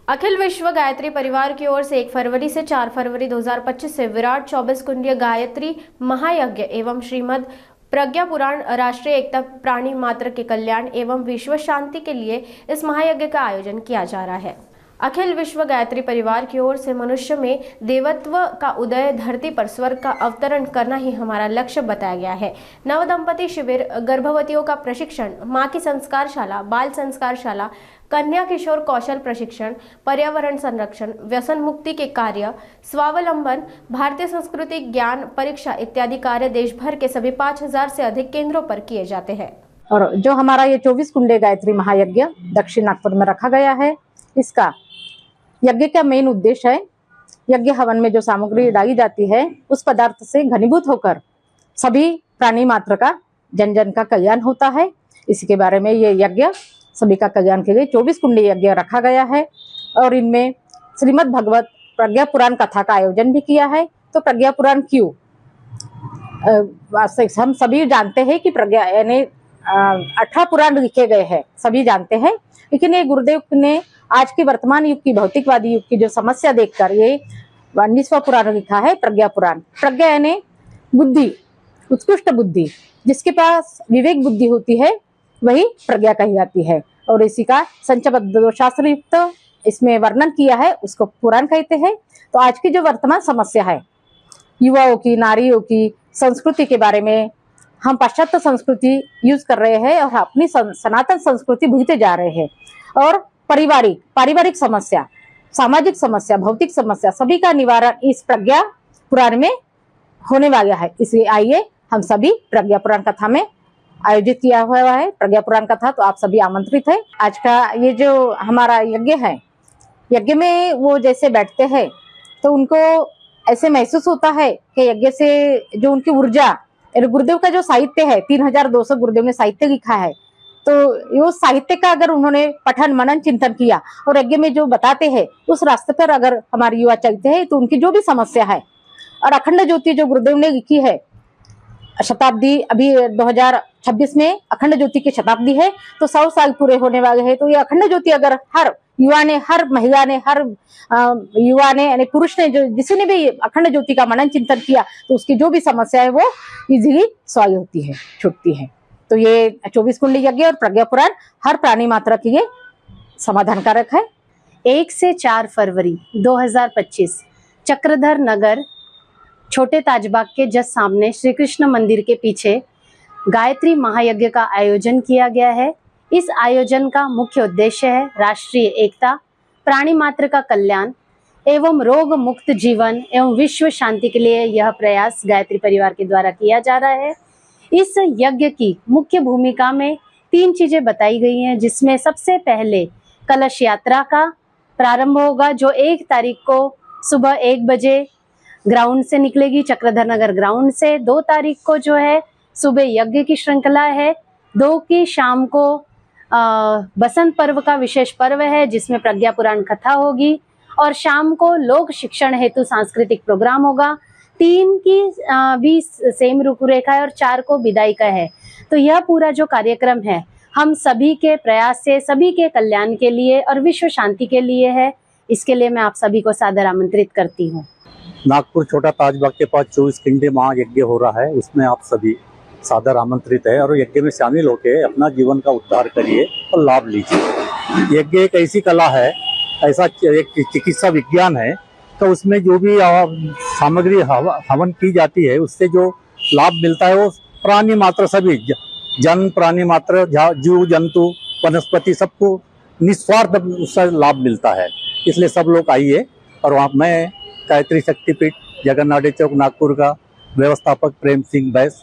अखिल विश्व गायत्री परिवार की ओर से 1 फरवरी से 4 फरवरी 2025 से विराट 24 कुंडीय गायत्री महायज्ञ एवं श्रीमद् प्रज्ञा पुराण राष्ट्रीय एकता प्राणी मात्र के कल्याण एवं विश्व शांति के लिए इस महायज्ञ का आयोजन किया जा रहा है। अखिल विश्व गायत्री परिवार की ओर से मनुष्य में देवत्व का उदय, धरती पर स्वर्ग का अवतरण करना ही हमारा लक्ष्य बताया गया है। नव दंपति शिविर, गर्भवतियों का प्रशिक्षण, माँ की संस्कारशाला, बाल संस्कारशाला, कन्या किशोर कौशल प्रशिक्षण, पर्यावरण संरक्षण, व्यसन मुक्ति के कार्य, स्वावलंबन, भारतीय संस्कृति ज्ञान परीक्षा इत्यादि कार्य देश भर के सभी 5000 से अधिक केंद्रों पर किए जाते हैं। और जो हमारा ये 24 कुंडे गायत्री महायज्ञ दक्षिण नागपुर में रखा गया है, इसका यज्ञ का मेन उद्देश्य है, यज्ञ हवन में जो सामग्री डाली जाती है उस पदार्थ से घनीभूत होकर सभी प्राणी मात्र का जन जन का कल्याण होता है। इसी के बारे में ये यज्ञ सभी का कल्याण के लिए 24 कुंडी यज्ञ रखा गया है। और इनमें श्रीमद् भगवत प्रज्ञा पुराण कथा का आयोजन भी किया है। तो प्रज्ञा पुराण क्यों, हम सभी जानते हैं कि प्रज्ञा यानी 18 पुराण लिखे गए हैं, सभी जानते हैं। लेकिन ये गुरुदेव ने आज के वर्तमान युग की, भौतिकवादी युग की जो समस्या देखकर ये 19वां पुराण लिखा है, प्रज्ञा पुराण। प्रज्ञा यानी बुद्धि, उत्कृष्ट बुद्धि, जिसके पास विवेक बुद्धि होती है वही प्रज्ञा कही जाती है। और इसी का संचबद्ध शास्त्र युक्त इसमें वर्णन किया है, उसको पुराण कहते हैं। तो आज की जो वर्तमान समस्या है युवाओं की, नारियों की संस्कृति के बारे में, हम पाश्चात्य संस्कृति यूज कर रहे हैं और अपनी सनातन संस्कृति भूलते जा रहे हैं। और पारिवारिक समस्या, सामाजिक समस्या, भौतिक समस्या, सभी का निवारण इस प्रज्ञा पुराण में होने वाला है। इसलिए आइए हम सभी प्रज्ञा पुराण कथा में आयोजित किया हुआ है प्रज्ञा पुराण कथा। तो आप सभी आमंत्रित है। आज का ये जो हमारा यज्ञ है, यज्ञ में वो जैसे बैठते हैं तो उनको ऐसे महसूस होता है कि यज्ञ से जो उनकी ऊर्जा, गुरुदेव का जो साहित्य है, 3200 गुरुदेव ने साहित्य लिखा है, तो ये साहित्य का अगर उन्होंने पठन मनन चिंतन किया और यज्ञ में जो बताते हैं उस रास्ते पर अगर हमारे युवा चलते हैं तो उनकी जो भी समस्या है, और अखंड ज्योति जो गुरुदेव ने लिखी है, शताब्दी अभी 2026 में अखंड ज्योति की शताब्दी है, तो 100 साल पूरे होने वाले हैं। तो ये अखंड ज्योति अगर हर युवा ने, हर महिला ने, हर युवा ने यानी पुरुष ने, जो जिसने भी अखंड ज्योति का मनन चिंतन किया तो उसकी जो भी समस्या है वो इजीली सॉल्व होती है, छूटती है। तो ये 24 कुंडी यज्ञ और प्रज्ञा पुराण हर प्राणी मात्रा के लिए समाधान कारक है। 1 से 4 फरवरी 2025 चक्रधर नगर छोटे ताजबाग के जस्ट सामने श्री कृष्ण मंदिर के पीछे गायत्री महायज्ञ का आयोजन किया गया है। इस आयोजन का मुख्य उद्देश्य है राष्ट्रीय एकता, प्राणी मात्र का कल्याण एवं रोग मुक्त जीवन एवं विश्व शांति के लिए यह प्रयास गायत्री परिवार के द्वारा किया जा रहा है। इस यज्ञ की मुख्य भूमिका में 3 चीजें बताई गई हैं, जिसमें सबसे पहले कलश यात्रा का प्रारंभ होगा, जो 1 तारीख को सुबह 1 बजे ग्राउंड से निकलेगी, चक्रधर नगर ग्राउंड से। 2 तारीख को जो है सुबह यज्ञ की श्रृंखला है। 2 की शाम को बसंत पर्व का विशेष पर्व है, जिसमें प्रज्ञा पुराण कथा होगी, और शाम को लोक शिक्षण हेतु सांस्कृतिक प्रोग्राम होगा। 3 की भी सेम रूपरेखा है और 4 को विदाई का है। तो यह पूरा जो कार्यक्रम है हम सभी के प्रयास से, सभी के कल्याण के लिए और विश्व शांति के लिए है। इसके लिए मैं आप सभी को सादर आमंत्रित करती हूँ। नागपुर छोटा ताजबाग के पास 24 कुंडी महायज्ञ हो रहा है, उसमें आप सभी सादर आमंत्रित है और यज्ञ में शामिल होकर अपना जीवन का उद्धार करिए और लाभ लीजिए। यज्ञ एक ऐसी कला है, ऐसा एक चिकित्सा विज्ञान है, तो उसमें जो भी सामग्री हवन की जाती है उससे जो लाभ मिलता है वो प्राणी मात्र सभी जन, प्राणी मात्र, जीव जंतु, वनस्पति सबको निस्वार्थ उससे लाभ मिलता है। इसलिए सब लोग आइए। और वहाँ मैं गायत्री शक्तिपीठ जगन्नाथ चौक नागपुर का व्यवस्थापक प्रेम सिंह बैस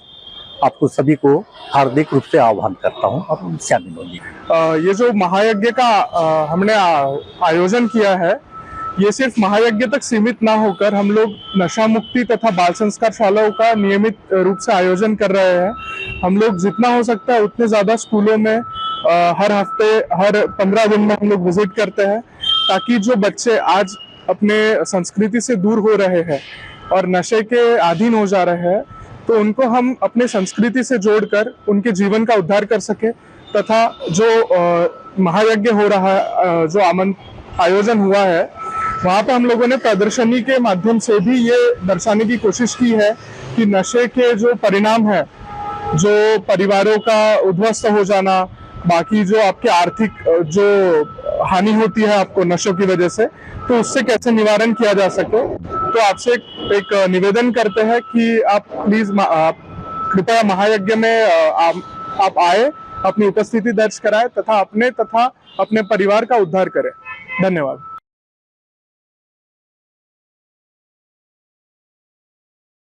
आपको सभी को हार्दिक रूप से आह्वान करता हूँ, आप शामिल होंगे। ये जो महायज्ञ का हमने आयोजन किया है, ये सिर्फ महायज्ञ तक सीमित ना होकर हम लोग नशा मुक्ति तथा बाल संस्कार शालाओं का नियमित रूप से आयोजन कर रहे हैं। हम लोग जितना हो सकता है उतने ज्यादा स्कूलों में हर हफ्ते, हर 15 दिन में हम लोग विजिट करते हैं, ताकि जो बच्चे आज अपने संस्कृति से दूर हो रहे हैं और नशे के अधीन हो जा रहे हैं, तो उनको हम अपने संस्कृति से जोड़कर उनके जीवन का उद्धार कर सके। तथा जो महायज्ञ हो रहा है, जो आयोजन हुआ है, वहाँ पे हम लोगों ने प्रदर्शनी के माध्यम से भी ये दर्शाने की कोशिश की है कि नशे के जो परिणाम है, जो परिवारों का उद्ध्वस्त हो जाना, बाकी जो आपके आर्थिक जो हानि होती है आपको नशों की वजह से, तो उससे कैसे निवारण किया जा सके। तो आपसे एक निवेदन करते हैं कि आप प्लीज कृपया महायज्ञ में आप आए, अपनी उपस्थिति दर्ज कराएं तथा अपने परिवार का उद्धार करें। धन्यवाद।